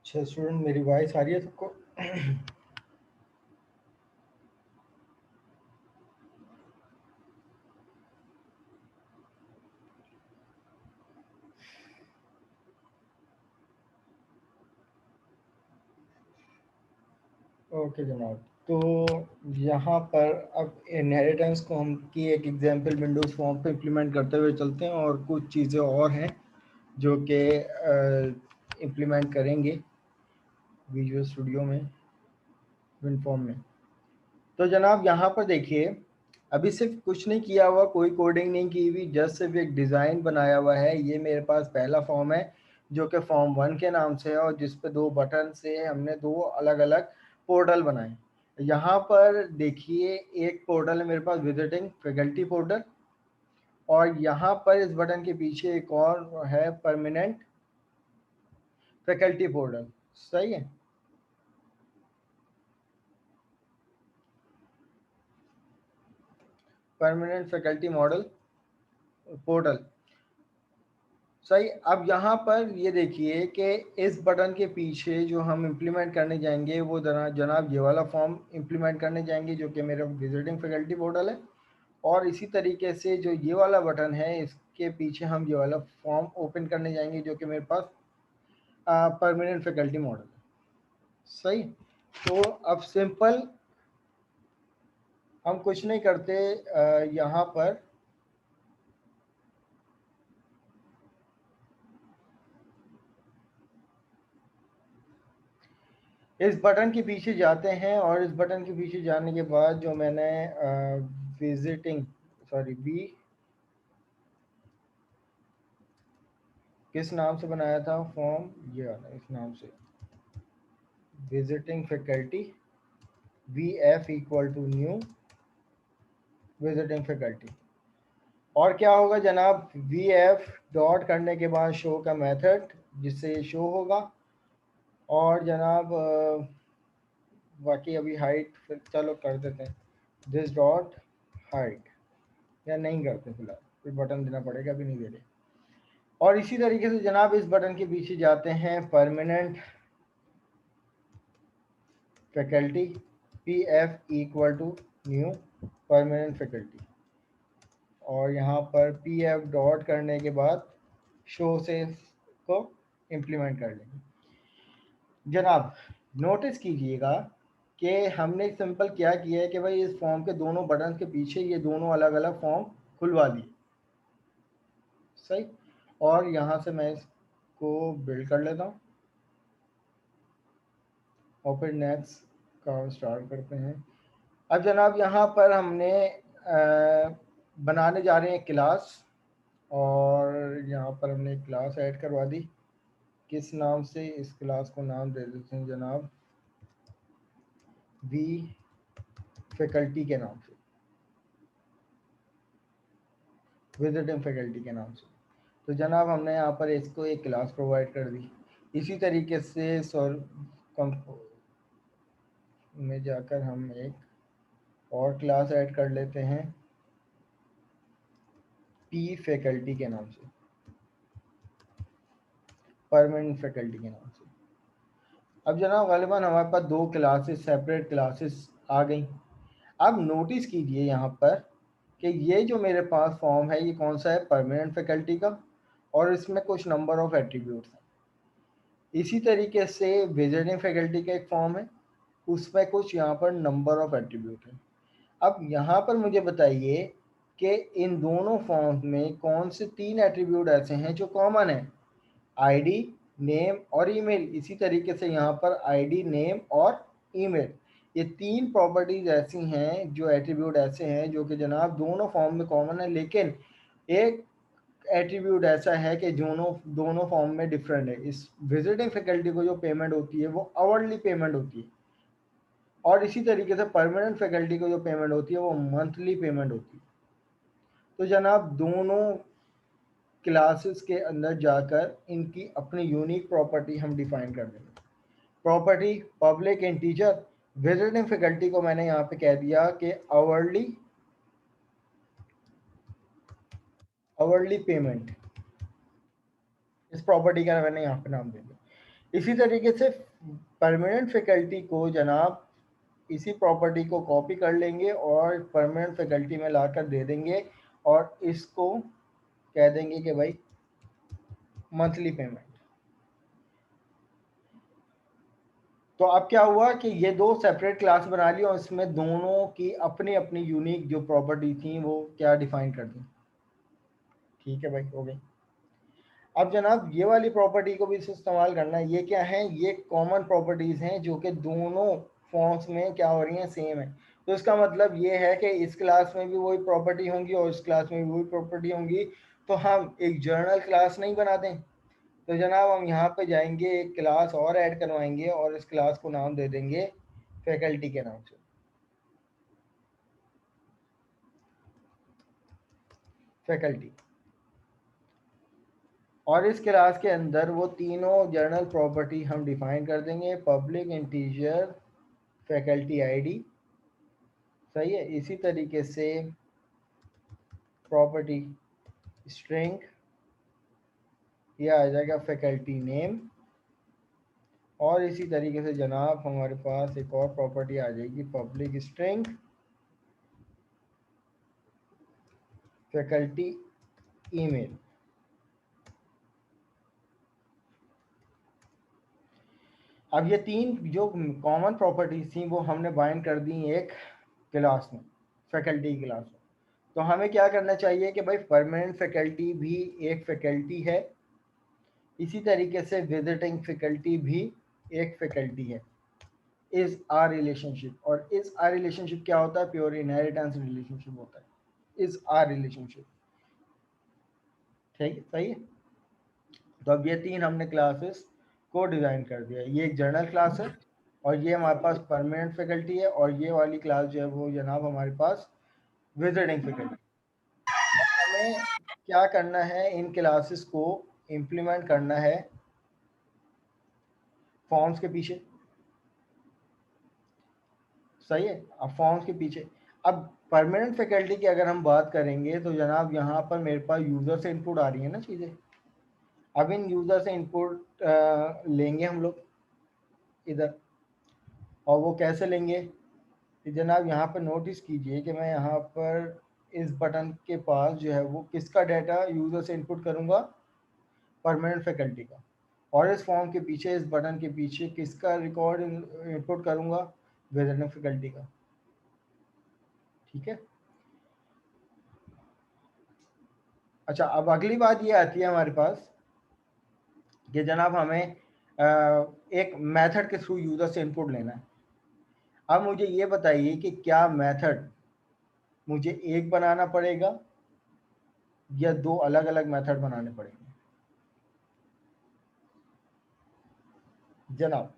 अच्छा स्टूडेंट, मेरी वॉइस आ रही है सबको? ओके जनाब। तो यहाँ पर अब इनहेरिटेंस को हम की एक एग्जांपल विंडोज़ फॉर्म पे इम्प्लीमेंट करते हुए चलते हैं, और कुछ चीज़ें और हैं जो कि इम्प्लीमेंट करेंगे विजुअल स्टूडियो में, विनफॉर्म में। तो जनाब यहाँ पर देखिए, अभी सिर्फ कुछ नहीं किया हुआ, कोई कोडिंग नहीं की हुई, जस्ट सिर्फ एक डिज़ाइन बनाया हुआ है। ये मेरे पास पहला फॉर्म है जो कि फॉर्म 1 के नाम से है, और जिस पे 2 बटन से हमने 2 अलग अलग पोर्टल बनाए। यहाँ पर देखिए, एक पोर्टल है मेरे पास विजिटिंग फैकल्टी पोर्टल, और यहाँ पर इस बटन के पीछे एक और है परमानेंट फैकल्टी पोर्टल। सही है। Permanent faculty model portal. सही। अब यहाँ पर ये देखिए कि इस बटन के पीछे जो हम इम्प्लीमेंट करने जाएंगे वो जनाब ये वाला फॉर्म इम्प्लीमेंट करने जाएंगे जो कि मेरा विजिटिंग फैकल्टी पोर्टल है। और इसी तरीके से जो ये वाला बटन है, इसके पीछे हम ये वाला फॉर्म ओपन करने जाएंगे जो कि मेरे पास परमानेंट फैकल्टी मॉडल है। सही। तो अब सिंपल हम कुछ नहीं करते, यहाँ पर इस बटन के पीछे जाते हैं, और इस बटन के पीछे जाने के बाद जो मैंने विजिटिंग सॉरी वी किस नाम से बनाया था फॉर्म, ये वाला इस नाम से, visiting faculty V F equal to new visiting faculty. और क्या होगा जनाब, वी एफ डॉट करने के बाद शो का मेथड जिससे ये शो होगा। और जनाब बाकी अभी हाइट फिर चलो कर देते हैं, दिस डॉट हाइट, या नहीं करते फिलहाल, फिर बटन देना पड़ेगा, अभी नहीं दे रहे। और इसी तरीके से जनाब इस बटन के पीछे जाते हैं permanent faculty P F equal to new permanent faculty, और यहाँ पर पी एफ डॉट करने के बाद शो से को इम्प्लीमेंट कर लेंगे। जनाब नोटिस कीजिएगा कि हमने सिंपल क्या किया है कि भाई इस फॉर्म के दोनों बटन के पीछे ये दोनों अलग अलग फॉर्म खुलवा लिए। सही। और यहाँ से मैं इसको बिल्ड कर लेता हूँ, और फिर नेक्स्ट काम स्टार्ट करते हैं। अब जनाब यहाँ पर हमने बनाने जा रहे हैं क्लास, और यहाँ पर हमने एक क्लास ऐड करवा दी। किस नाम से? इस क्लास को नाम दे देते हैं जनाब वी फैकल्टी के नाम से, विजिटिंग फैकल्टी के नाम से। तो जनाब हमने यहाँ पर इसको एक क्लास प्रोवाइड कर दी। इसी तरीके से में जाकर हम एक और क्लास ऐड कर लेते हैं पी फैकल्टी के नाम से, परमानेंट फैकल्टी के नाम से। अब जनाब गालिबा हमारे पास 2 क्लासेस, सेपरेट क्लासेस आ गई। अब नोटिस कीजिए यहाँ पर कि ये जो मेरे पास फॉर्म है ये कौन सा है, परमानेंट फैकल्टी का, और इसमें कुछ नंबर ऑफ एट्रीब्यूट्स हैं। इसी तरीके से विजिटिंग फैकल्टी का एक फॉर्म है, उस पर कुछ यहाँ पर नंबर ऑफ एट्रीब्यूट है। अब यहाँ पर मुझे बताइए कि इन दोनों फॉर्म्स में कौन से 3 एट्रीब्यूट ऐसे हैं जो कॉमन है, आईडी, नेम और ईमेल। इसी तरीके से यहाँ पर आईडी, नेम और ईमेल, ये 3 प्रॉपर्टीज ऐसी हैं जो एट्रीब्यूट ऐसे हैं जो कि जनाब दोनों फॉर्म में कॉमन है, लेकिन एक एट्रीब्यूट ऐसा है कि दोनों फॉर्म में डिफरेंट है। इस विजिटिंग फैकल्टी को जो पेमेंट होती है वो आवरली पेमेंट होती है, और इसी तरीके से परमानेंट फैकल्टी को जो पेमेंट होती है वो मंथली पेमेंट होती है। तो जनाब दोनों क्लासेस के अंदर जाकर इनकी अपनी यूनिक प्रॉपर्टी हम डिफाइन कर देंगे। Property public integer, visiting faculty को मैंने यहाँ पे कह दिया कि आवरली पेमेंट, इस प्रॉपर्टी का मैंने यहाँ पे नाम दे दिया। इसी तरीके से परमानेंट फैकल्टी को जनाब इसी प्रॉपर्टी को कॉपी कर लेंगे और परमानेंट फैकल्टी में लाकर दे देंगे और इसको कह देंगे कि भाई मंथली पेमेंट। तो अब क्या हुआ कि ये 2 सेपरेट क्लास बना ली और इसमें दोनों की अपनी अपनी यूनिक जो प्रॉपर्टी थी वो क्या डिफाइन कर दी। ठीक है भाई, हो गई। अब जनाब ये वाली प्रॉपर्टी को भी इस्तेमाल करना है। ये क्या है, ये कॉमन प्रॉपर्टीज हैं जो कि दोनों फॉर्म्स में क्या हो रही हैं, सेम है। तो इसका मतलब ये है कि इस क्लास में भी वही प्रॉपर्टी होंगी और इस क्लास में भी वही प्रॉपर्टी होंगी। तो हम एक जर्नल क्लास नहीं बनाते, तो जनाब हम यहाँ पे जाएंगे, एक क्लास और ऐड करवाएंगे और इस क्लास को नाम दे देंगे फैकल्टी के नाम से, फैकल्टी। और इस क्लास के अंदर वो तीनों जर्नल प्रॉपर्टी हम डिफाइन कर देंगे, पब्लिक इंटीजर, फैकल्टी आईडी, सही है। इसी तरीके से प्रॉपर्टी स्ट्रिंग, ये आ जाएगा फैकल्टी नेम, और इसी तरीके से जनाब हमारे पास एक और प्रॉपर्टी आ जाएगी पब्लिक स्ट्रिंग फैकल्टी ईमेल। अब ये 3 जो कॉमन प्रॉपर्टीज थी वो हमने बाइंड कर दी एक क्लास में, फैकल्टी क्लास में। तो हमें क्या करना चाहिए कि भाई परमानेंट फैकल्टी भी एक फैकल्टी है, इसी तरीके से विजिटिंग फैकल्टी भी एक फैकल्टी है। इज आर रिलेशनशिप, और इज आर रिलेशनशिप क्या होता है, प्योर इनहेरिटेंस रिलेशनशिप होता है इज आर रिलेशनशिप। ठीक है, सही है। तो अब ये 3 हमने क्लासेस को डिजाइन कर दिया। ये एक जर्नल क्लास है और ये हमारे पास परमानेंट फैकल्टी है, और ये वाली क्लास जो है वो जनाब हमारे पास विजिटिंग फैकल्टी। हमें क्या करना है, इन क्लासेस को इम्प्लीमेंट करना है फॉर्म्स के पीछे, सही है। अब फॉर्म्स के पीछे, अब परमानेंट फैकल्टी की अगर हम बात करेंगे तो जनाब यहाँ पर मेरे पास यूजर से इनपुट आ रही है ना चीज़ें। अब इन यूजर से इनपुट लेंगे हम लोग इधर, और वो कैसे लेंगे कि जनाब यहाँ पर नोटिस कीजिए कि मैं यहाँ पर इस बटन के पास जो है वो किसका डाटा यूजर से इनपुट करूँगा, परमानेंट फैकल्टी का। और इस फॉर्म के पीछे, इस बटन के पीछे किसका रिकॉर्ड इनपुट करूँगा, विजिटिंग फैकल्टी का। ठीक है। अच्छा, अब अगली बात ये आती है हमारे पास कि जनाब हमें एक मेथड के थ्रू यूजर से इनपुट लेना है। अब मुझे ये बताइए कि क्या मेथड मुझे एक बनाना पड़ेगा या 2 अलग अलग मेथड बनाने पड़ेंगे जनाब।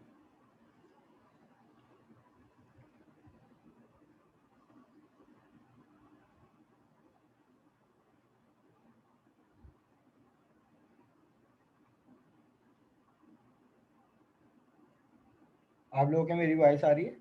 आप लोगों को मेरी वॉइस आ रही है?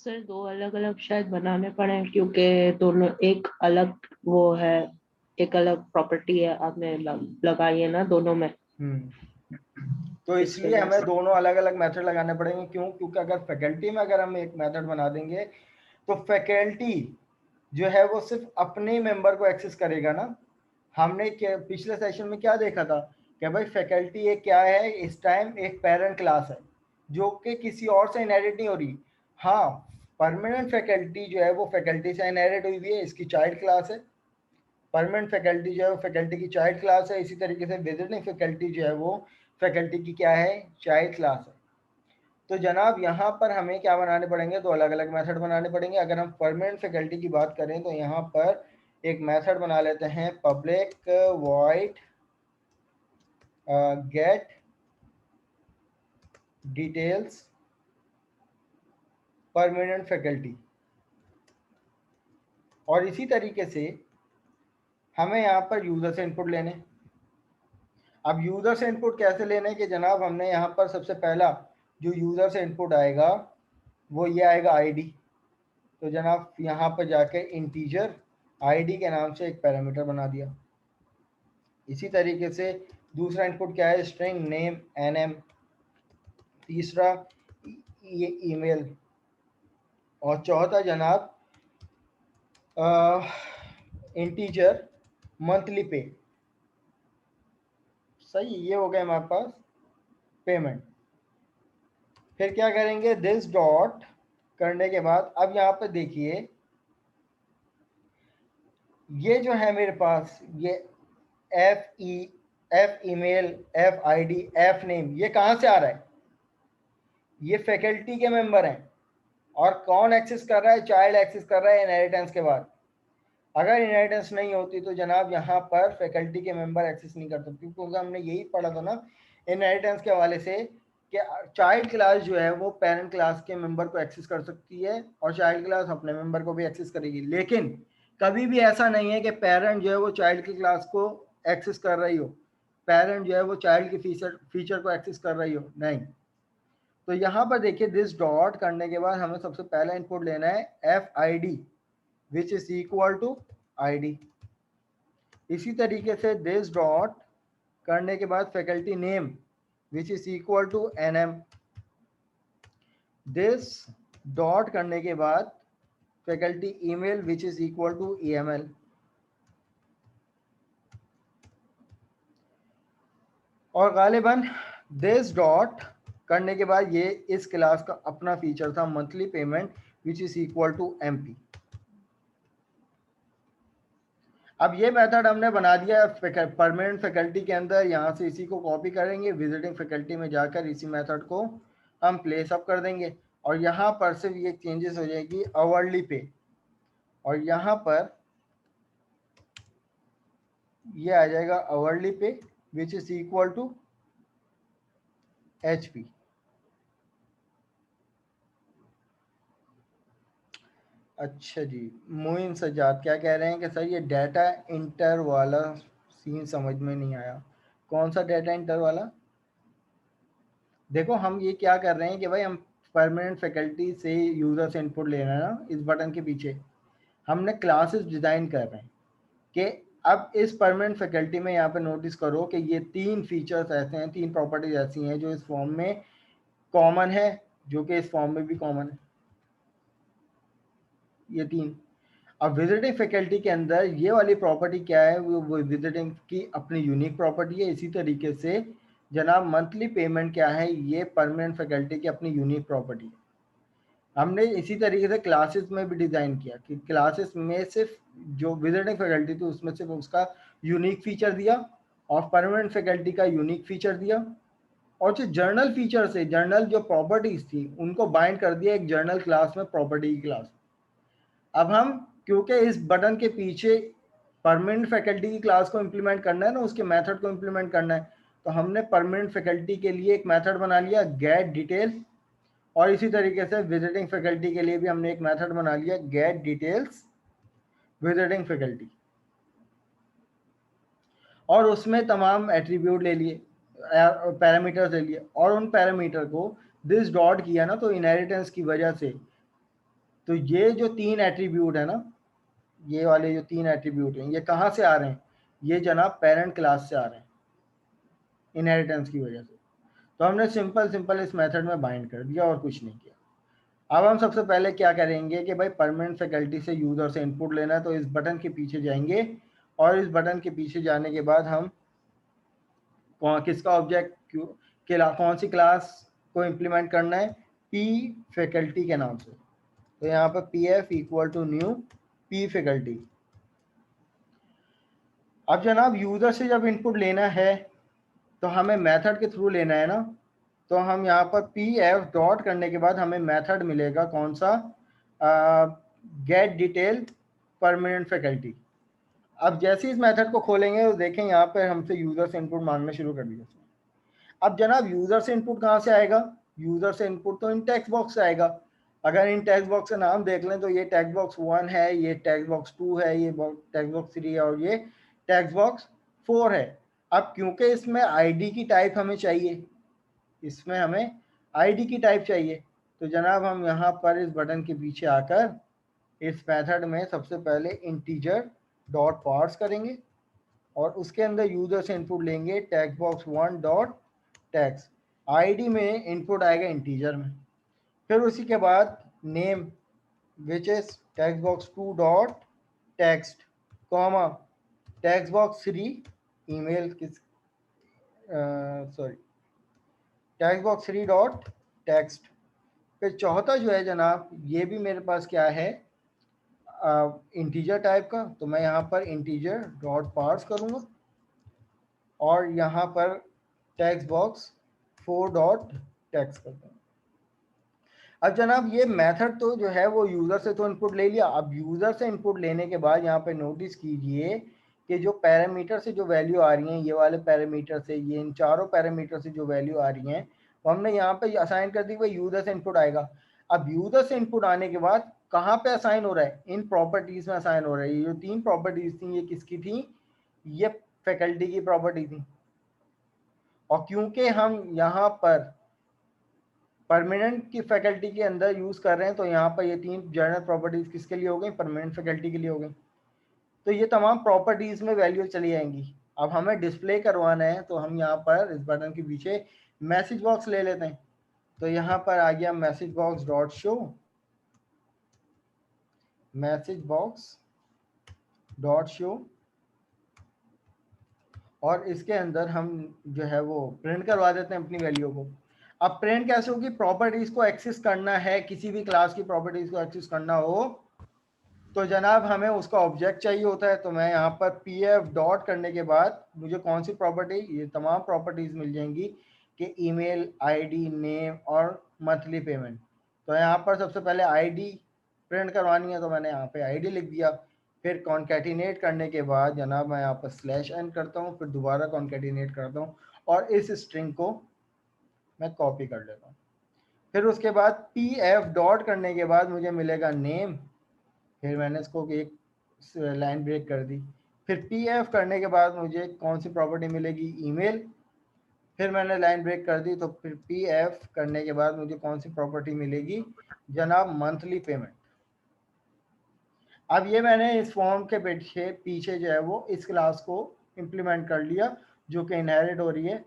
सर 2 अलग अलग शायद बनाने पड़े क्योंकि दोनों एक अलग वो है, एक अलग प्रॉपर्टी है आपने लगाई है ना दोनों में। तो इस इसलिए वजह हमें से। दोनों अलग अलग मेथड लगाने पड़ेंगे। क्यों? क्योंकि अगर फैकल्टी में अगर हम एक मेथड बना देंगे तो फैकल्टी जो है वो सिर्फ अपने मेंबर को एक्सेस करेगा ना। हमने पिछले सेशन में क्या देखा था कि भाई फैकल्टी एक क्या है, इस टाइम एक पेरेंट क्लास है जो कि किसी और से इनहेरिट नहीं हो रही। हाँ, परमानेंट फैकल्टी जो है वो फैकल्टी से इनहेरिट हुई है, इसकी चाइल्ड क्लास है। परमानेंट फैकल्टी जो है वो फैकल्टी की चाइल्ड क्लास है। इसी तरीके से विजिटिंग फैकल्टी जो है वो फैकल्टी की क्या है, चाइल्ड क्लास है। तो जनाब यहाँ पर हमें क्या बनाने पड़ेंगे, दो अलग अलग मेथड बनाने पड़ेंगे। अगर हम परमानेंट फैकल्टी की बात करें तो यहाँ पर एक मेथड बना लेते हैं, public void gate details permanent faculty. और इसी तरीके से हमें यहाँ पर यूजर से इनपुट लेने। अब यूजर से इनपुट कैसे लेने कि जनाब हमने यहाँ पर सबसे पहला जो यूजर से इनपुट आएगा वो ये आएगा आईडी। तो जनाब यहाँ पर जाके इंटीजर आईडी के नाम से एक पैरामीटर बना दिया। इसी तरीके से दूसरा इनपुट क्या है, स्ट्रिंग नेम एनएम। तीसरा ये ईमेल। और चौथा जनाब इंटीजर मंथली पे। सही, ये हो गया हमारे पास पेमेंट। फिर क्या करेंगे, दिस डॉट करने के बाद अब यहाँ पर देखिए ये जो है मेरे पास ये F email F ID F name, ये कहाँ से आ रहा है, ये फैकल्टी के मेंबर हैं। और कौन एक्सेस कर रहा है, चाइल्ड एक्सेस कर रहा है इनहेरिटेंस के बाद। अगर इनहेरिटेंस नहीं होती तो जनाब यहाँ पर फैकल्टी के मेंबर एक्सेस नहीं कर सकते, क्योंकि हमने यही पढ़ा था ना इनहेरिटेंस के हवाले से कि चाइल्ड क्लास जो है वो पेरेंट क्लास के मेंबर को एक्सेस कर सकती है और चाइल्ड क्लास अपने मेंबर को भी एक्सेस करेगी। लेकिन कभी भी ऐसा नहीं है कि पेरेंट जो है वो चाइल्ड की क्लास को एक्सेस कर रही हो, पेरेंट जो है वो चाइल्ड की फीचर को एक्सेस कर रही हो, नहीं। तो यहाँ पर देखिए दिस डॉट करने के बाद हमें सबसे पहला इनपुट लेना है F I D which is equal to ID. इसी तरीके से दिस डॉट करने के बाद faculty name which is equal to NM. This dot करने के बाद faculty email which is equal to EML. और गालिबन दिस डॉट करने के बाद ये इस क्लास का अपना फीचर था monthly payment which is equal to MP. अब ये मेथड हमने बना दिया परमानेंट फैकल्टी के अंदर। यहाँ से इसी को कॉपी करेंगे, विजिटिंग फैकल्टी में जाकर इसी मेथड को हम प्लेस अप कर देंगे और यहाँ पर सिर्फ ये चेंजेस हो जाएगी आवरली पे। और यहाँ पर ये आ जाएगा hourly pay which is equal to HP। अच्छा जी, मोइन सजाद क्या कह रहे हैं कि सर ये डाटा इंटर वाला सीन समझ में नहीं आया। कौन सा डाटा इंटर वाला? देखो हम ये क्या कर रहे हैं कि भाई हम परमानेंट फैकल्टी से यूजर से इनपुट ले रहे हैं ना, इस बटन के पीछे हमने क्लासेस डिजाइन कर रहे हैं कि अब इस परमानेंट फैकल्टी में यहाँ पे नोटिस करो कि ये तीन फीचर्स ऐसे हैं, तीन प्रॉपर्टीज ऐसी हैं जो इस फॉर्म में कॉमन है, जो कि इस फॉर्म में भी कॉमन है, ये तीन। अब विजिटिंग फैकल्टी के अंदर ये वाली प्रॉपर्टी क्या है, वो विजिटिंग की अपनी यूनिक प्रॉपर्टी है। इसी तरीके से जनाब मंथली पेमेंट क्या है, ये परमानेंट फैकल्टी की अपनी यूनिक प्रॉपर्टी है। हमने इसी तरीके से क्लासेस में भी डिजाइन किया कि क्लासेस में सिर्फ जो विजिटिंग फैकल्टी थी उसमें सिर्फ उसका यूनिक फीचर दिया और परमानेंट फैकल्टी का यूनिक फीचर दिया। और जो जर्नल फीचर से जर्नल जो प्रॉपर्टीज थी उनको बाइंड कर दिया एक जर्नल क्लास में, प्रॉपर्टी की क्लास। अब हम क्योंकि इस बटन के पीछे परमानेंट फैकल्टी की क्लास को इम्प्लीमेंट करना है ना, उसके मेथड को इम्प्लीमेंट करना है, तो हमने परमानेंट फैकल्टी के लिए एक मेथड बना लिया गेट डिटेल। और इसी तरीके से विजिटिंग फैकल्टी के लिए भी हमने एक मेथड बना लिया गेट डिटेल्स विजिटिंग फैकल्टी। और उसमें तमाम एट्रीब्यूट ले लिए, पैरामीटर्स ले लिए और उन पैरामीटर को दिस डॉट किया ना, तो इनहेरिटेंस की वजह से तो ये जो तीन एट्रीब्यूट है ना, ये वाले जो तीन एट्रीब्यूट हैं ये कहाँ से आ रहे हैं, ये जनाब पेरेंट क्लास से आ रहे हैं इनहेरिटेंस की वजह से। तो हमने सिंपल इस मेथड में बाइंड कर दिया और कुछ नहीं किया। अब हम सबसे पहले क्या करेंगे कि भाई परमानेंट फैकल्टी से यूजर से इनपुट लेना है, तो इस बटन के पीछे जाएंगे और इस बटन के पीछे जाने के बाद हम किसका ऑब्जेक्ट कौन सी क्लास को इम्प्लीमेंट करना है, पी फैकल्टी के नाम से। तो यहाँ पर P F equal to new P faculty. अब जनाब यूजर से जब इनपुट लेना है तो हमें मेथड के थ्रू लेना है ना, तो हम यहाँ पर पी एफ डॉट करने के बाद हमें मेथड मिलेगा कौन सा, गेट डिटेल परमानेंट फैकल्टी। अब जैसे इस मेथड को खोलेंगे तो देखें यहाँ पर हमसे यूजर से इनपुट मांगना शुरू कर दिया। अब जनाब यूजर से इनपुट कहाँ से आएगा, यूजर से इनपुट तो इन टेक्स्ट बॉक्स से आएगा। अगर इन टेक्स्ट बॉक्स का नाम देख लें तो ये टेक्स्ट बॉक्स 1 है, ये टेक्स्ट बॉक्स 2 है, ये टेक्स्ट बॉक्स 3 है और ये टेक्स्ट बॉक्स 4 है। अब क्योंकि इसमें आईडी की टाइप हमें चाहिए, इसमें हमें आईडी की टाइप चाहिए, तो जनाब हम यहाँ पर इस बटन के पीछे आकर इस मेथड में सबसे पहले इंटीजर डॉट पार्स करेंगे और उसके अंदर यूजर से इनपुट लेंगे text box 1 dot text, ID में इनपुट आएगा इंटीजर में। फिर उसी के बाद name which is text box 2 dot text comma text box 3 email किस sorry text box 3 dot text. फिर चौथा जो है जनाब ये भी मेरे पास क्या है, इंटीजर टाइप का, तो मैं यहाँ पर इंटीजर डॉट पार्स करूँगा और यहाँ पर टेक्स्ट बॉक्स 4 डॉट टेक्स्ट करता हूँ। अब जनाब ये मेथड तो जो है वो यूज़र से तो इनपुट ले लिया। अब यूज़र से इनपुट लेने के बाद यहाँ पे नोटिस कीजिए कि जो पैरामीटर से जो वैल्यू आ रही हैं, ये वाले पैरामीटर से, ये इन चारों पैरामीटर से जो वैल्यू आ रही हैं वो हमने यहाँ पे असाइन कर दी, वही यूज़र से इनपुट आएगा। अब यूज़र से इनपुट आने के बाद कहाँ पे असाइन हो रहा है, इन प्रॉपर्टीज़ में असाइन हो रहा है। ये जो 3 प्रॉपर्टीज़ थी ये किसकी थी, ये फैकल्टी की प्रॉपर्टी थी। और क्योंकि हम यहाँ पर परमानेंट की फैकल्टी के अंदर यूज कर रहे हैं तो यहाँ पर ये 3 जनरल प्रॉपर्टीज किसके लिए हो गई, परमानेंट फैकल्टी के लिए हो गई। तो ये तमाम प्रॉपर्टीज में वैल्यू चली जाएंगी। अब हमें डिस्प्ले करवाना है तो हम यहाँ पर इस बटन के पीछे मैसेज बॉक्स ले लेते हैं। तो यहाँ पर आ गया message box dot show, message box dot show, और इसके अंदर हम जो है वो प्रिंट करवा देते हैं अपनी वैल्यू को। अब प्रिंट कैसे होगी, प्रॉपर्टीज को एक्सेस करना है, किसी भी क्लास की प्रॉपर्टीज को एक्सेस करना हो तो जनाब हमें उसका ऑब्जेक्ट चाहिए होता है। तो मैं यहाँ पर पी एफ डॉट करने के बाद मुझे कौन सी प्रॉपर्टी, ये तमाम प्रॉपर्टीज मिल जाएंगी कि ईमेल, आईडी, नेम और मंथली पेमेंट। तो यहाँ पर सबसे पहले आईडी प्रिंट करवानी है तो मैंने यहाँ पे आईडी लिख दिया। फिर कॉन्केटिनेट करने के बाद जनाब मैं यहाँ पर स्लैश एन करता हूँ, फिर दोबारा कॉन्केटिनेट करता हूँ और इस स्ट्रिंग को मैं कॉपी कर लेता हूँ। फिर उसके बाद पी एफ डॉट करने के बाद मुझे मिलेगा नेम, फिर मैंने इसको एक लाइन ब्रेक कर दी। फिर पी एफ करने के बाद मुझे कौन सी प्रॉपर्टी मिलेगी, ईमेल, फिर मैंने लाइन ब्रेक कर दी। तो फिर पी एफ करने के बाद मुझे कौन सी प्रॉपर्टी मिलेगी जनाब, मंथली पेमेंट। अब ये मैंने इस फॉर्म के पीछे जो है वो इस क्लास को इम्प्लीमेंट कर लिया जो कि इनहेरिट हो रही है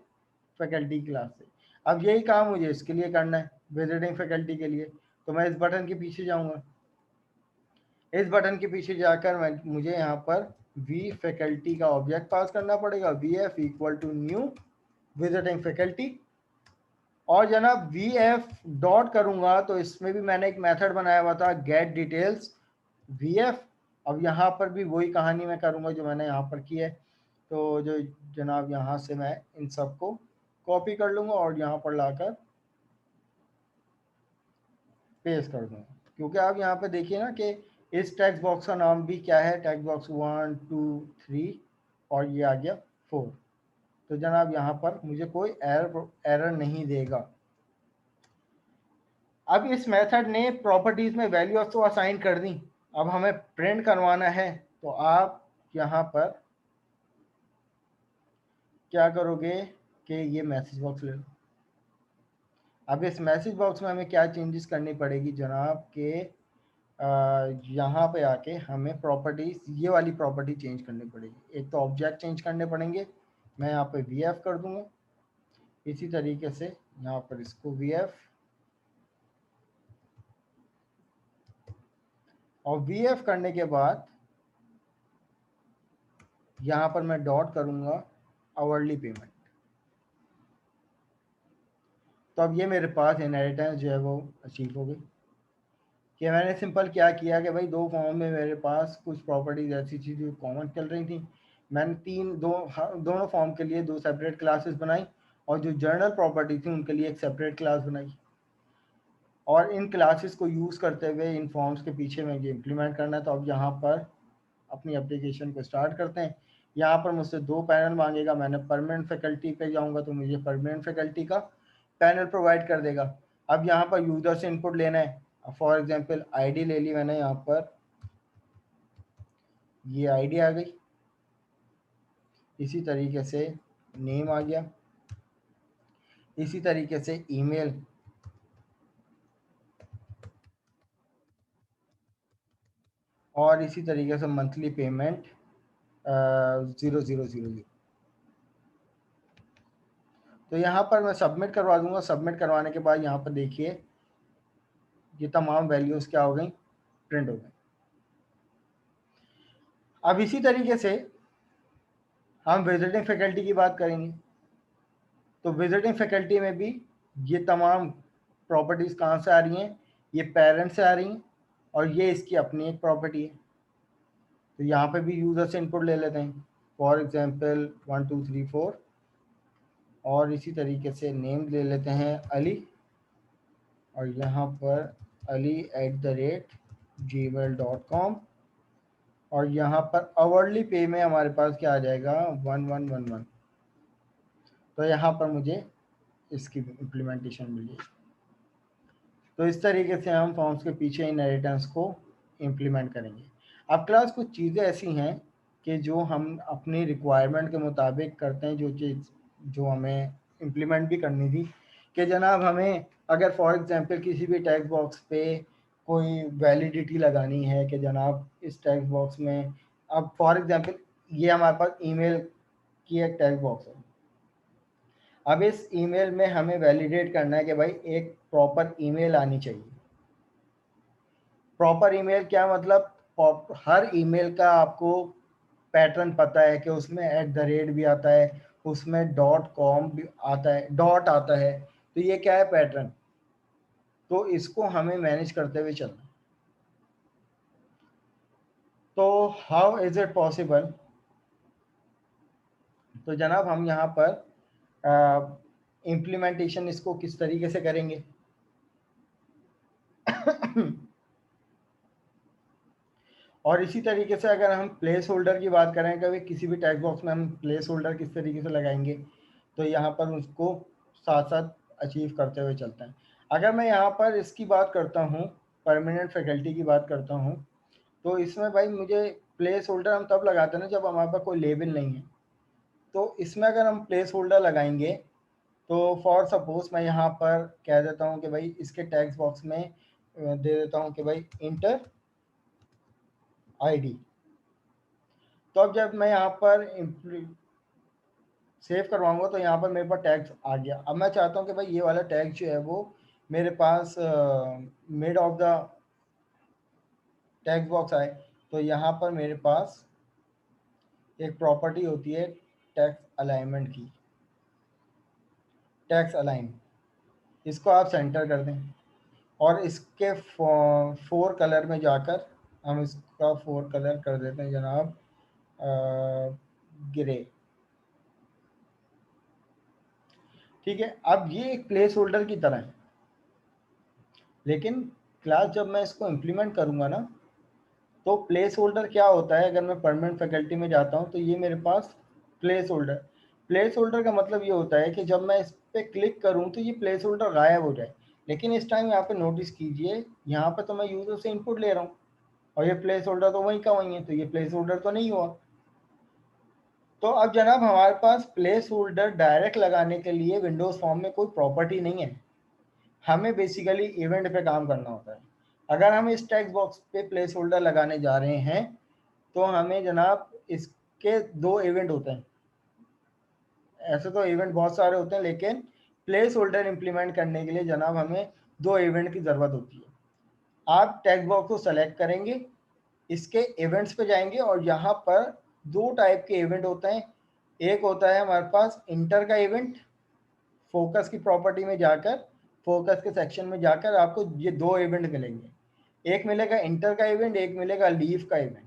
फैकल्टी क्लास से। अब यही काम मुझे इसके लिए करना है, विजिटिंग फैकल्टी के लिए। तो मैं इस बटन के पीछे जाऊंगा, इस बटन के पीछे जाकर मुझे यहाँ पर वी फैकल्टी का ऑब्जेक्ट पास करना पड़ेगा, V F equal to new visiting faculty. और जनाब वी एफ डॉट करूंगा तो इसमें भी मैंने एक मेथड बनाया हुआ था गेट डिटेल्स वी एफ। अब यहाँ पर भी वही कहानी मैं करूंगा जो मैंने यहाँ पर की है। तो जो जनाब यहाँ से मैं इन सबको कॉपी कर लूंगा और यहाँ पर लाकर पेस्ट कर दूंगा, क्योंकि आप यहाँ पे देखिए ना कि इस टेक्स्ट बॉक्स का नाम भी क्या है, टेक्स्ट बॉक्स 1 2 3 और ये आ गया 4। तो जनाब यहाँ पर मुझे कोई एरर नहीं देगा। अब इस मेथड ने प्रॉपर्टीज में वैल्यू तो असाइन कर दी, अब हमें प्रिंट करवाना है तो आप यहाँ पर क्या करोगे कि ये मैसेज बॉक्स ले लो। अब इस मैसेज बॉक्स में हमें क्या चेंजेस करनी पड़ेगी जनाब के यहाँ पे आके हमें प्रॉपर्टीज, ये वाली प्रॉपर्टी चेंज करनी पड़ेगी। एक तो ऑब्जेक्ट चेंज करने पड़ेंगे, मैं यहाँ पे वी एफ कर दूंगा, इसी तरीके से यहाँ पर इसको VF, और VF करने के बाद यहाँ पर मैं डॉट करूँगा आवरली पेमेंट। तो अब ये मेरे पास इनहेरिटेंस जो है वो अचीव हो गई कि मैंने सिंपल क्या किया कि भाई दो फॉर्म में मेरे पास कुछ प्रॉपर्टीज ऐसी थी जो कॉमन चल रही थी। मैंने दोनों फॉर्म के लिए दो सेपरेट क्लासेस बनाई और जो जर्नल प्रॉपर्टी थी उनके लिए एक सेपरेट क्लास बनाई, और इन क्लासेस को यूज़ करते हुए इन फॉर्म्स के पीछे में ये इम्प्लीमेंट करना है। तो अब यहाँ पर अपनी एप्लीकेशन को स्टार्ट करते हैं। यहाँ पर मुझसे दो पैनल मांगेगा, मैंने परमानेंट फैकल्टी पे जाऊँगा तो मुझे परमानेंट फैकल्टी का पैनल प्रोवाइड कर देगा। अब यहाँ पर यूज़र से इनपुट लेना है। फॉर एग्जांपल आईडी ले ली मैंने, यहाँ पर ये आईडी आ गई, इसी तरीके से नेम आ गया, इसी तरीके से ईमेल, और इसी तरीके से मंथली पेमेंट 0000। तो यहाँ पर मैं सबमिट करवा दूंगा। सबमिट करवाने के बाद यहाँ पर देखिए ये तमाम वैल्यूज़ क्या हो गई, प्रिंट हो गई। अब इसी तरीके से हम विजिटिंग फैकल्टी की बात करेंगे। तो विजिटिंग फैकल्टी में भी ये तमाम प्रॉपर्टीज़ कहाँ से आ रही हैं, ये पेरेंट से आ रही हैं, और ये इसकी अपनी एक प्रॉपर्टी है। तो यहाँ पे भी यूज़र से इनपुट ले लेते हैं, फॉर एग्जांपल 1 2 3 4, और इसी तरीके से नेम ले लेते हैं अली, और यहाँ पर ali@gmail.com, और यहाँ पर आवरली पे में हमारे पास क्या आ जाएगा 1111। तो यहाँ पर मुझे इसकी इम्प्लीमेंटेशन मिल जाएगी। तो इस तरीके से हम फॉर्म्स के पीछे इनहेरिटेंस को इम्प्लीमेंट करेंगे। अब क्लास कुछ चीज़ें ऐसी हैं कि जो हम अपनी रिक्वायरमेंट के मुताबिक करते हैं, जो चीज़ जो हमें इम्प्लीमेंट भी करनी थी कि जनाब हमें अगर फॉर एग्जांपल किसी भी टेक्स्ट बॉक्स पे कोई वैलिडिटी लगानी है कि जनाब इस टेक्स्ट बॉक्स में, अब फॉर एग्जांपल ये हमारे पास ईमेल की एक टेक्स्ट बॉक्स है। अब इस ईमेल में हमें वैलिडेट करना है कि भाई एक प्रॉपर ईमेल आनी चाहिए। प्रॉपर ईमेल क्या मतलब, हर ईमेल का आपको पैटर्न पता है कि उसमें @ भी आता है, उसमें .com भी आता है, डॉट आता है। तो ये क्या है, पैटर्न। तो इसको हमें मैनेज करते हुए चलना। तो हाउ इज इट पॉसिबल। तो जनाब हम यहाँ पर इम्प्लीमेंटेशन इसको किस तरीके से करेंगे। और इसी तरीके से अगर हम प्लेस होल्डर की बात करें, कभी किसी भी टेक्स्ट बॉक्स में हम प्लेस होल्डर किस तरीके से लगाएंगे, तो यहाँ पर उसको साथ साथ अचीव करते हुए चलते हैं। अगर मैं यहाँ पर इसकी बात करता हूँ, परमानेंट फैकल्टी की बात करता हूँ, तो इसमें भाई मुझे प्लेस होल्डर हम तब लगाते हैं ना जब हमारे पास कोई लेबल नहीं है। तो इसमें अगर हम प्लेस होल्डर लगाएंगे तो फॉर सपोज मैं यहाँ पर कह देता हूँ कि भाई इसके टेक्स्ट बॉक्स में दे देता हूँ कि भाई इंटर आईडी। तो अब जब मैं यहाँ पर सेव करवाऊंगा तो यहाँ पर मेरे पास टैग आ गया। अब मैं चाहता हूँ कि भाई ये वाला टैग जो है वो मेरे पास mid of the tag box आए। तो यहाँ पर मेरे पास एक प्रॉपर्टी होती है टेक्स्ट अलाइनमेंट की, टेक्स्ट अलाइन। इसको आप सेंटर कर दें और इसके 4 कलर में जाकर हम इसका 4 कलर कर देते हैं जनाब ग्रे। ठीक है, अब ये एक प्लेस होल्डर की तरह है, लेकिन क्लास जब मैं इसको इम्प्लीमेंट करूँगा ना, तो प्लेस होल्डर क्या होता है। अगर मैं परमानेंट फैकल्टी में जाता हूँ तो ये मेरे पास प्लेस होल्डर का मतलब ये होता है कि जब मैं इस पर क्लिक करूँ तो ये प्लेस होल्डर गायब हो जाए। लेकिन इस टाइम यहाँ पे नोटिस कीजिए, यहाँ पे तो मैं यूज़र से इनपुट ले रहा हूँ और ये प्लेस होल्डर तो वहीं का वहीं है, तो ये प्लेस होल्डर तो नहीं हुआ। तो अब जनाब हमारे पास प्लेस होल्डर डायरेक्ट लगाने के लिए विंडोज़ फॉर्म में कोई प्रॉपर्टी नहीं है, हमें बेसिकली इवेंट पे काम करना होता है। अगर हम इस टेक्स्ट बॉक्स पे प्लेस होल्डर लगाने जा रहे हैं तो हमें जनाब इसके 2 इवेंट होते हैं। ऐसे तो इवेंट बहुत सारे होते हैं, लेकिन प्लेस होल्डर इंप्लीमेंट करने के लिए जनाब हमें 2 इवेंट की ज़रूरत होती है। आप टेक्स्ट बॉक्स को सेलेक्ट करेंगे, इसके इवेंट्स पे जाएंगे और यहाँ पर 2 टाइप के इवेंट होते हैं। एक होता है हमारे पास इंटर का इवेंट, फोकस की प्रॉपर्टी में जाकर, फोकस के सेक्शन में जाकर आपको ये 2 इवेंट मिलेंगे। एक मिलेगा इंटर का इवेंट, एक मिलेगा लीव का इवेंट।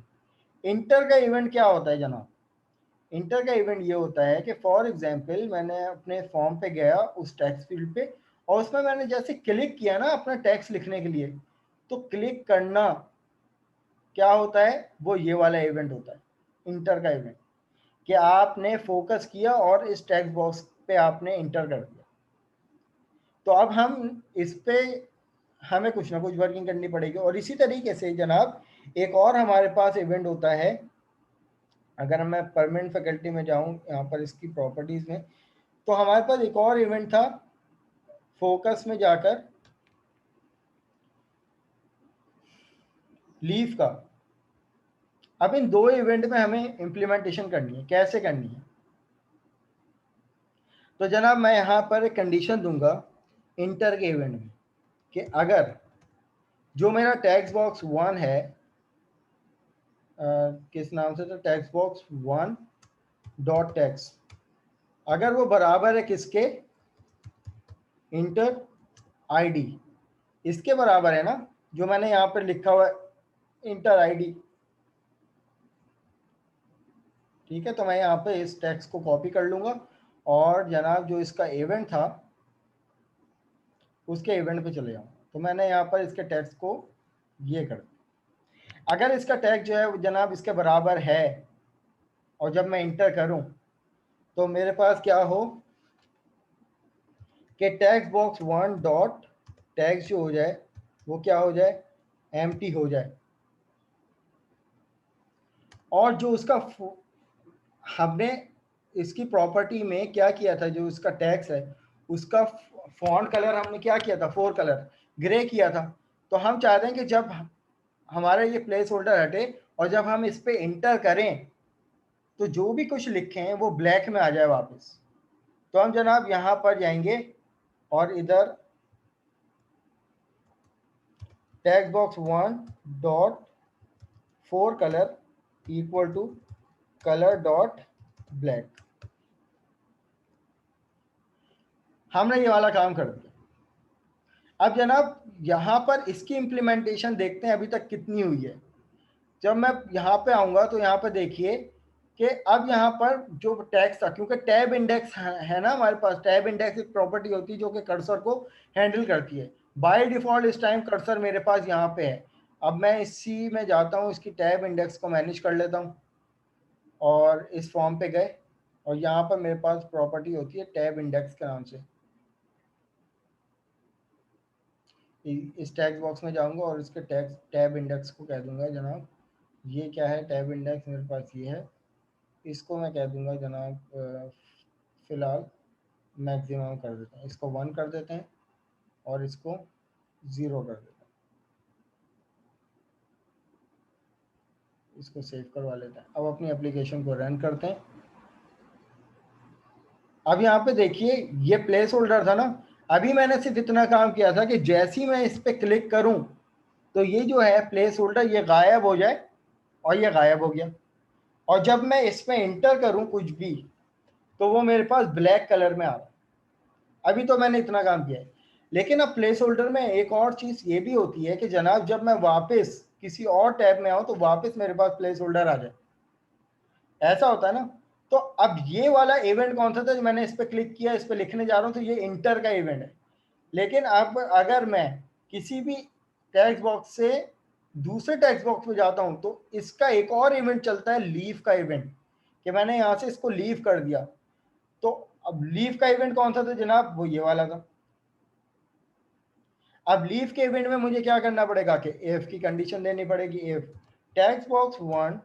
इंटर का इवेंट क्या होता है जनाब? इंटर का इवेंट ये होता है कि फॉर एग्जांपल मैंने अपने फॉर्म पे गया उस टेक्स्ट फील्ड पे और उसमें मैंने जैसे क्लिक किया ना अपना टेक्स्ट लिखने के लिए, तो क्लिक करना क्या होता है, वो ये वाला इवेंट होता है इंटर का इवेंट, कि आपने फोकस किया और इस टेक्स्ट बॉक्स पे आपने इंटर कर दिया। तो अब हम इस पे हमें कुछ ना कुछ वर्किंग करनी पड़ेगी। और इसी तरीके से जनाब एक और हमारे पास इवेंट होता है, अगर मैं परमानेंट फैकल्टी में जाऊं यहाँ पर इसकी प्रॉपर्टीज में, तो हमारे पास एक और इवेंट था फोकस में जाकर लीव का। अब इन 2 इवेंट में हमें इंप्लीमेंटेशन करनी है, कैसे करनी है? तो जनाब मैं यहाँ पर एक कंडीशन दूंगा इंटर के इवेंट में कि अगर जो मेरा टेक्स्ट बॉक्स 1 है, किस नाम से, तो टेक्स्ट बॉक्स 1 डॉट टेक्स्ट, अगर वो बराबर है किसके, इंटर आईडी, इसके बराबर है ना, जो मैंने यहाँ पर लिखा हुआ है इंटर आईडी। ठीक है, तो मैं यहाँ पे इस टेक्स्ट को कॉपी कर लूंगा और जनाब जो इसका इवेंट था उसके इवेंट पे चले जाऊँ। तो मैंने यहाँ पर इसके टेक्स्ट को ये कर दिया। अगर इसका टेक्स्ट जो है जनाब इसके बराबर है और जब मैं इंटर करूँ तो मेरे पास क्या हो कि टेक्स्ट बॉक्स 1 डॉट टेक्स्ट जो हो जाए वो क्या हो जाए, एम्प्टी हो जाए। और जो उसका हमने इसकी प्रॉपर्टी में क्या किया था, जो उसका टेक्स्ट है उसका फॉन्ट कलर हमने क्या किया था, 4 कलर ग्रे किया था। तो हम चाहते हैं कि जब हमारा ये प्लेस होल्डर हटे और जब हम इस पे इंटर करें तो जो भी कुछ लिखे हैं वो ब्लैक में आ जाए वापस। तो हम जनाब यहाँ पर जाएंगे और इधर text box 1 dot 4 colour equal to colour dot black, हमने ये वाला काम कर दिया। अब जनाब यहाँ पर इसकी इम्प्लीमेंटेशन देखते हैं अभी तक कितनी हुई है। जब मैं यहाँ पे आऊँगा तो यहाँ पे देखिए कि अब यहाँ पर जो टैक्स था, क्योंकि टैब इंडेक्स है ना हमारे पास, टैब इंडेक्स एक प्रॉपर्टी होती है जो कि कर्सर को हैंडल करती है। बाय डिफ़ॉल्ट इस टाइम कर्सर मेरे पास यहाँ पे है। अब मैं इसी में जाता हूँ, इसकी टैब इंडेक्स को मैनेज कर लेता हूँ और इस फॉर्म पे गए और यहाँ पर मेरे पास प्रॉपर्टी होती है टैब इंडेक्स के नाम से। इस टैग बॉक्स में जाऊँगा और इसके टैब इंडेक्स को कह दूँगा जनाब ये क्या है, टैब इंडेक्स मेरे पास ये है, इसको मैं कह दूंगा जनाब फ़िलहाल मैक्सिमम कर देता हूँ, इसको 1 कर देते हैं और इसको 0 कर देते हैं, इसको सेव करवा लेते हैं। अब अपनी एप्लीकेशन को रन करते हैं। अब यहाँ पे देखिए ये प्लेस होल्डर था ना, अभी मैंने सिर्फ इतना काम किया था कि जैसे ही मैं इस पर क्लिक करूँ तो ये जो है प्लेस होल्डर ये गायब हो जाए, और ये गायब हो गया। और जब मैं इसमें इंटर करूँ कुछ भी तो वो मेरे पास ब्लैक कलर में आ रहा है। अभी तो मैंने इतना काम किया है। लेकिन अब प्लेस होल्डर में एक और चीज़ ये भी होती है कि जनाब जब मैं वापस किसी और टैब में आऊँ तो वापस मेरे पास प्लेस होल्डर आ जाए, ऐसा होता है ना। तो अब ये वाला इवेंट कौन सा था जो मैंने इस पर क्लिक किया, इस पर लिखने जा रहा हूँ, तो ये इंटर का इवेंट है। लेकिन अब अगर मैं किसी भी टेक्स्ट बॉक्स से दूसरे टेक्स्ट बॉक्स में जाता हूँ तो इसका एक और इवेंट चलता है, लीव का इवेंट, कि मैंने यहाँ से इसको लीव कर दिया। तो अब लीव का इवेंट कौन सा था जनाब, वो ये वाला था। अब लीव के इवेंट में मुझे क्या करना पड़ेगा कि इफ की कंडीशन देनी पड़ेगी, if text box 1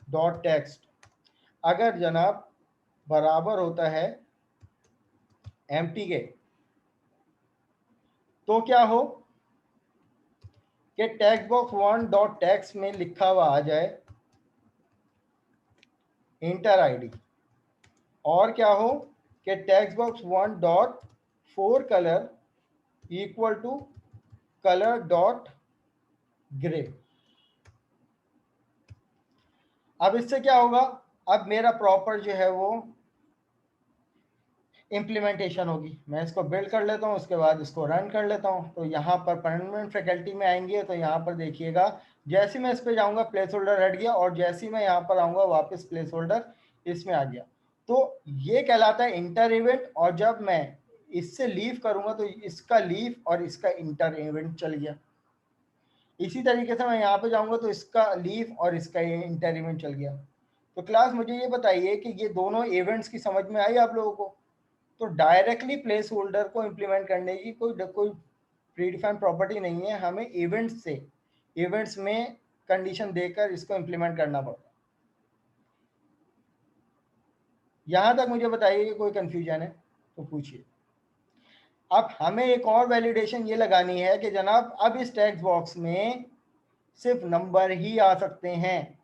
dot text अगर जनाब बराबर होता है एम्प्टी के, तो क्या हो कि टेक्स्ट बॉक्स 1 डॉट टेक्स्ट में लिखा हुआ आ जाए इंटर आईडी, और क्या हो कि text box 1 dot 4 colour equal to colour dot grey. अब इससे क्या होगा, अब मेरा प्रॉपर जो है वो इम्प्लीमेंटेशन होगी। मैं इसको बिल्ड कर लेता हूँ, उसके बाद इसको रन कर लेता हूँ। तो यहाँ पर परमानेंट फैकल्टी में आएंगे तो यहाँ पर देखिएगा जैसे मैं इस पर जाऊँगा प्लेस होल्डर हट गया, और जैसे ही मैं यहाँ पर आऊँगा वापस प्लेस होल्डर इसमें आ गया। तो ये कहलाता है इंटर इवेंट, और जब मैं इससे लीव करूँगा तो इसका लीव और इसका इंटर इवेंट चल गया। इसी तरीके से मैं यहाँ पे जाऊँगा तो इसका लीव और इसका इंटर इवेंट चल गया। तो क्लास मुझे ये बताइए कि ये दोनों इवेंट्स की समझ में आई आप लोगों को? तो डायरेक्टली प्लेस होल्डर को इम्प्लीमेंट करने की कोई प्रीडिफाइन प्रॉपर्टी नहीं है, हमें इवेंट्स से, इवेंट्स में कंडीशन देकर इसको इम्प्लीमेंट करना पड़ता है। यहां तक मुझे बताइए कि कोई कंफ्यूजन है तो पूछिए। अब हमें एक और वैलिडेशन ये लगानी है कि जनाब अब इस टेक्स्ट बॉक्स में सिर्फ नंबर ही आ सकते हैं,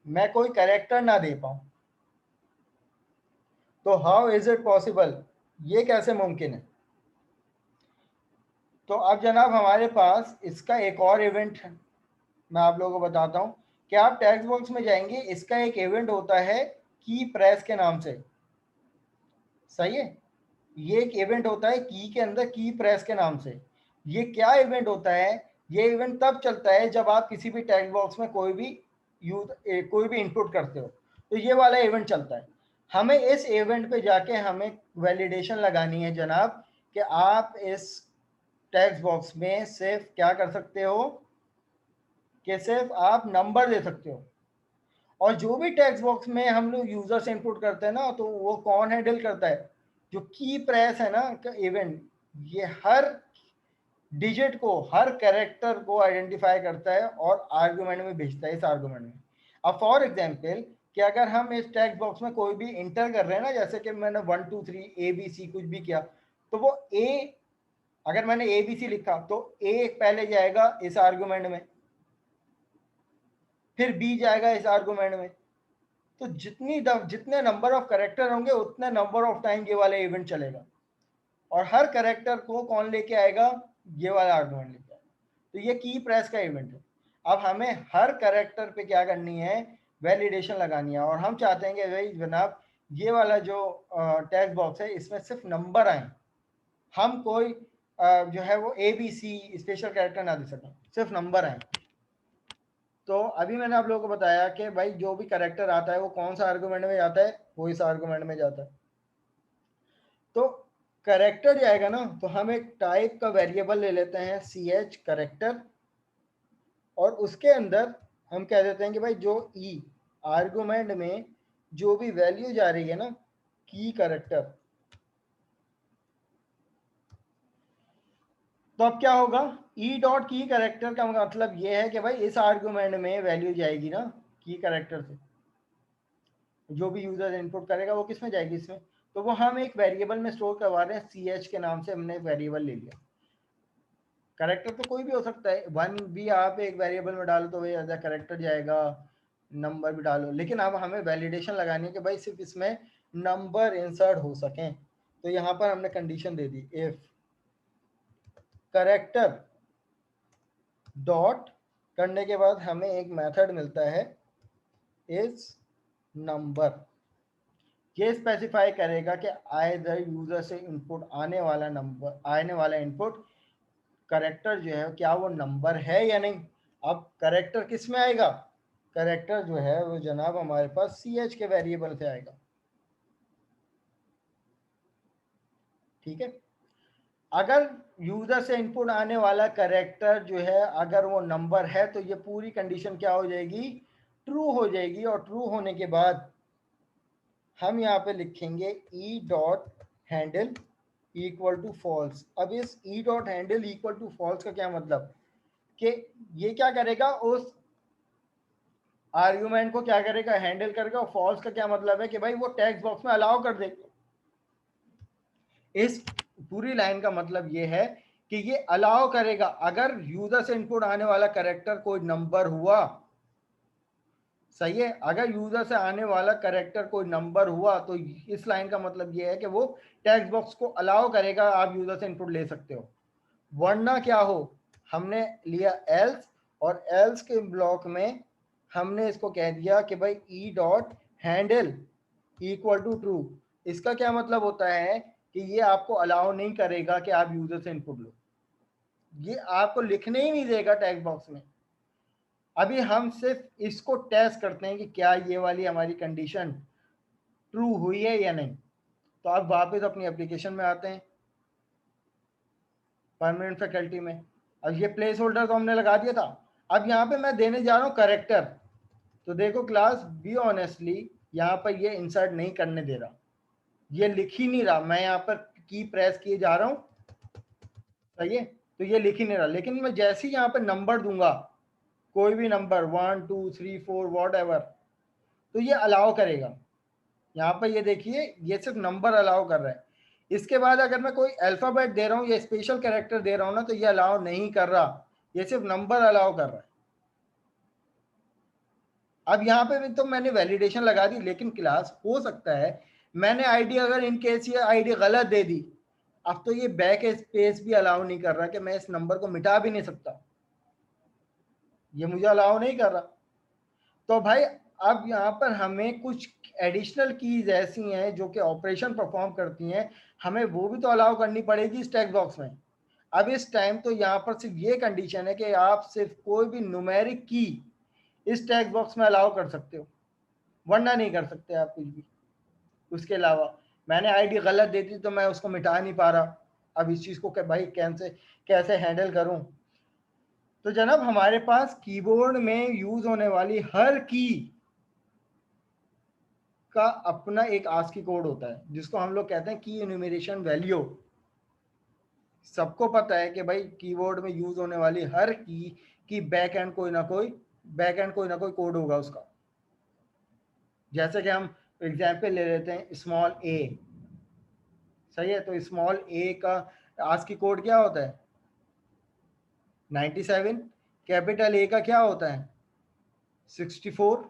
मैं कोई कैरेक्टर ना दे पाऊं। तो हाउ इज इट पॉसिबल, ये कैसे मुमकिन है? तो अब जनाब हमारे पास इसका एक और इवेंट है, मैं आप लोगों को बताता हूं कि आप टेक्स्ट बॉक्स में जाएंगे, इसका एक इवेंट होता है की प्रेस के नाम से। सही है, ये एक इवेंट होता है की के अंदर की प्रेस के नाम से। ये क्या इवेंट होता है? ये इवेंट तब चलता है जब आप किसी भी टेक्स्ट बॉक्स में कोई भी इनपुट करते हो, तो ये वाला इवेंट चलता है। हमें इस इवेंट पे जाके हमें वैलिडेशन लगानी है जनाब कि आप इस टेक्स्ट बॉक्स में सिर्फ क्या कर सकते हो कि सिर्फ आप नंबर दे सकते हो। और जो भी टेक्स्ट बॉक्स में हम लोग यूजर से इनपुट करते हैं ना, तो वो कौन हैंडल करता है? जो की प्रेस है ना का इवेंट, ये हर डिजिट को, हर कैरेक्टर को आइडेंटिफाई करता है और आर्गुमेंट में भेजता है। इस आर्गुमेंट में अब फॉर एग्जांपल कि अगर हम इस टेक्स्ट बॉक्स में कोई भी इंटर कर रहे हैं ना, जैसे कि मैंने 1 2 3 ABC कुछ भी किया, तो वो ए, अगर मैंने ABC लिखा तो ए पहले जाएगा इस आर्गुमेंट में, फिर बी जाएगा इस आर्गुमेंट में। तो जितने नंबर ऑफ कैरेक्टर होंगे उतने नंबर ऑफ टाइम ये वाला इवेंट चलेगा, और हर कैरेक्टर को कौन लेके आएगा? ये वाला आर्गुमेंट लेके आएगा। तो ये की प्रेस का इवेंट है। अब हमें हर कैरेक्टर पे क्या करनी है? वैलिडेशन लगानी है, और हम चाहते हैं कि भाई जनाब ये वाला जो टेक्स्ट बॉक्स है इसमें सिर्फ नंबर आए, हम कोई जो है वो ABC स्पेशल कैरेक्टर ना दे सकें, सिर्फ नंबर आए। तो अभी मैंने आप लोगों को बताया कि भाई जो भी कैरेक्टर आता है वो कौन सा आर्गुमेंट में जाता है, वो इस आर्गुमेंट में जाता है। तो कैरेक्टर जाएगा ना, तो हम एक टाइप का वेरिएबल ले लेते हैं CH कैरेक्टर, और उसके अंदर हम कह देते हैं कि भाई जो आर्गुमेंट में जो भी वैल्यू जा रही है ना की कैरेक्टर, तो अब क्या होगा? डॉट की कैरेक्टर का मतलब ये है कि भाई इस आर्गुमेंट में वैल्यू जाएगी ना की कैरेक्टर से, जो भी यूजर इनपुट करेगा वो किस में जाएगी? इसमें। तो वो हम एक वेरिएबल में स्टोर करवा रहे हैं, CH के नाम से हमने एक वेरिएबल ले लिया। कैरेक्टर तो कोई भी हो सकता है, 1 भी आप एक वेरिएबल में डालो तो वही कैरेक्टर जाएगा, नंबर भी डालो, लेकिन अब हमें वैलिडेशन लगानी है कि भाई सिर्फ इसमें नंबर इंसर्ट हो सकें। तो यहाँ पर हमने condition they the, if character dot करने के बाद हमें एक मेथड मिलता है इस नंबर, ये स्पेसिफाई करेगा कि आइदर यूजर से इनपुट आने वाला नंबर, आने वाला इनपुट करेक्टर जो है क्या वो नंबर है या नहीं। अब करेक्टर किस में आएगा? करेक्टर जो है वो जनाब हमारे पास CH के वेरिएबल से आएगा। ठीक है, अगर यूजर से इनपुट आने वाला करेक्टर जो है अगर वो नंबर है तो ये पूरी कंडीशन क्या हो जाएगी? ट्रू हो जाएगी। और ट्रू होने के बाद हम यहाँ पे लिखेंगे E dot handle equal to false. अब इस E dot handle equal to false का क्या मतलब कि ये क्या करेगा? उस आर्गुमेंट को क्या करेगा? हैंडल करेगा। और फॉल्स का क्या मतलब है कि भाई वो टेक्स्ट बॉक्स में अलाउ कर देगा। इस पूरी लाइन का मतलब ये है कि ये अलाउ करेगा, अगर यूजर से इनपुट आने वाला कैरेक्टर कोई नंबर हुआ, सही है। अगर यूजर से आने वाला करेक्टर कोई नंबर हुआ तो इस लाइन का मतलब ये है कि वो टेक्स्ट बॉक्स को अलाउ करेगा, आप यूजर से इनपुट ले सकते हो। वरना क्या हो, हमने लिया एल्स, और एल्स के ब्लॉक में हमने इसको कह दिया कि भाई e dot handle equal to true. इसका क्या मतलब होता है कि ये आपको अलाउ नहीं करेगा कि आप यूजर से इनपुट लो, ये आपको लिखने ही नहीं देगा टेक्स्ट बॉक्स में। अभी हम सिर्फ इसको टेस्ट करते हैं कि क्या ये वाली हमारी कंडीशन ट्रू हुई है या नहीं। तो आप वापस अपनी एप्लीकेशन में आते हैं, परमानेंट फैकल्टी में। अब ये प्लेस होल्डर तो हमने लगा दिया था। अब यहाँ पे मैं देने जा रहा हूँ करेक्टर। तो देखो क्लास, बी ऑनेस्टली यहाँ पर ये इंसर्ट नहीं करने दे रहा, ये लिख ही नहीं रहा। मैं यहाँ पर की प्रेस किए जा रहा हूँ, सही है, तो ये लिख ही नहीं रहा। लेकिन मैं जैसे ही यहाँ पर नंबर दूंगा, कोई भी नंबर 1 2 3 4 वॉट एवर, तो ये अलाउ करेगा। यहाँ पर ये देखिए, ये सिर्फ नंबर अलाउ कर रहा है। इसके बाद अगर मैं कोई अल्फाबेट दे रहा हूँ या स्पेशल कैरेक्टर दे रहा हूँ ना, तो ये अलाउ नहीं कर रहा, ये सिर्फ नंबर अलाउ कर रहा है। अब यहाँ पे भी तो मैंने वैलिडेशन लगा दी, लेकिन क्लास हो सकता है मैंने आईडी, अगर इन केस ये आईडी गलत दे दी, अब तो ये बैक स्पेस भी अलाउ नहीं कर रहा कि मैं इस नंबर को मिटा भी नहीं सकता, ये मुझे अलाउ नहीं कर रहा। तो भाई अब यहाँ पर हमें कुछ एडिशनल कीज ऐसी हैं जो कि ऑपरेशन परफॉर्म करती हैं, हमें वो भी तो अलाउ करनी पड़ेगी इस टेक्स्ट बॉक्स में। अब इस टाइम तो यहाँ पर सिर्फ ये कंडीशन है कि आप सिर्फ कोई भी न्यूमेरिक की इस टेक्स्ट बॉक्स में अलाउ कर सकते हो, वरना नहीं कर सकते आप कुछ भी। उसके अलावा मैंने आईडी गलत दे दी तो मैं उसको मिटा नहीं पा रहा। अब इस चीज़ को भाई कैसे कैसे हैंडल करूं। तो जनाब हमारे पास कीबोर्ड में यूज होने वाली हर की का अपना एक आस्की कोड होता है, जिसको हम लोग कहते हैं की इन्यूमरेशन वैल्यू। सबको पता है कि भाई कीबोर्ड में यूज होने वाली हर की बैक एंड कोई ना कोई कोड होगा उसका। जैसे कि हम एग्जाम्पल ले लेते हैं स्मॉल ए, सही है, तो स्मॉल ए का आस्की कोड क्या होता है 97। कैपिटल ए का क्या होता है 64,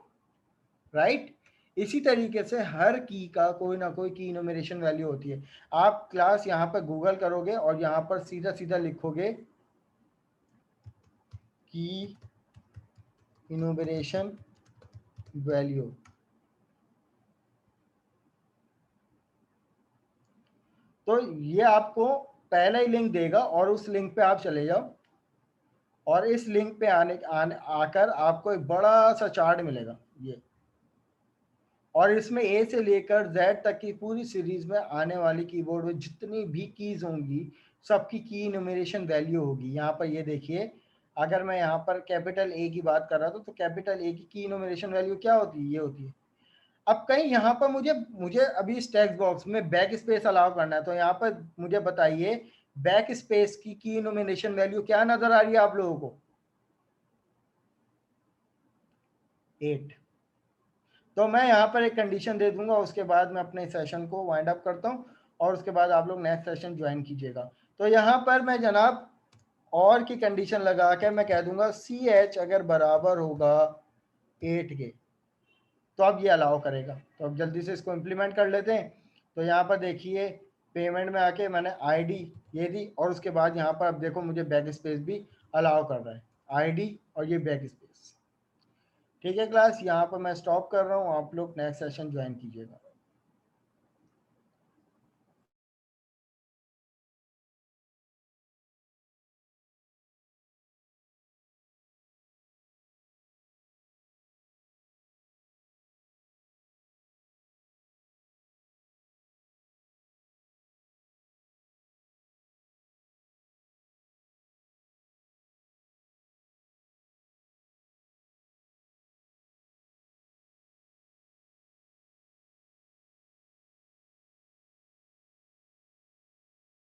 राइट। इसी तरीके से हर की का कोई ना कोई की इनोमिनेशन वैल्यू होती है। आप क्लास यहाँ पर गूगल करोगे और यहाँ पर सीधा सीधा लिखोगे की इनोमिनेशन वैल्यू, तो ये आपको पहला ही लिंक देगा और उस लिंक पे आप चले जाओ, और इस लिंक पे आकर आपको एक बड़ा सा चार्ट मिलेगा ये, और इसमें ए से लेकर जेड तक की पूरी सीरीज में आने वाली कीबोर्ड में जितनी भी कीज होंगी सबकी की न्यूमरेशन वैल्यू होगी। यहाँ पर ये देखिए, अगर मैं यहाँ पर कैपिटल ए की बात कर रहा था तो कैपिटल ए की न्यूमरेशन वैल्यू क्या होती है, ये होती है। अब कहीं यहाँ पर मुझे मुझे अभी इस टेक्स्ट बॉक्स में बैक स्पेस अलाउ करना है, तो यहाँ पर मुझे बताइए बैक स्पेस की नोमिनेशन वैल्यू क्या नजर आ रही है आप लोगों को 8। तो मैं यहाँ पर एक कंडीशन दे दूंगा, उसके बाद मैं अपने सेशन को वाइंड अप करता हूँ और उसके बाद आप लोग नेक्स्ट सेशन ज्वाइन कीजिएगा। तो यहाँ पर मैं जनाब और की कंडीशन लगा के मैं कह दूंगा CH अगर बराबर होगा 8 के, तो अब ये अलाउ करेगा। तो अब जल्दी से इसको इम्प्लीमेंट कर लेते हैं। तो यहाँ पर देखिए पेमेंट में आके मैंने आईडी ये दी, और उसके बाद यहाँ पर अब देखो मुझे बैक स्पेस भी अलाउ कर रहा है, आईडी और ये बैक स्पेस। ठीक है क्लास, यहाँ पर मैं स्टॉप कर रहा हूँ, आप लोग नेक्स्ट सेशन ज्वाइन कीजिएगा।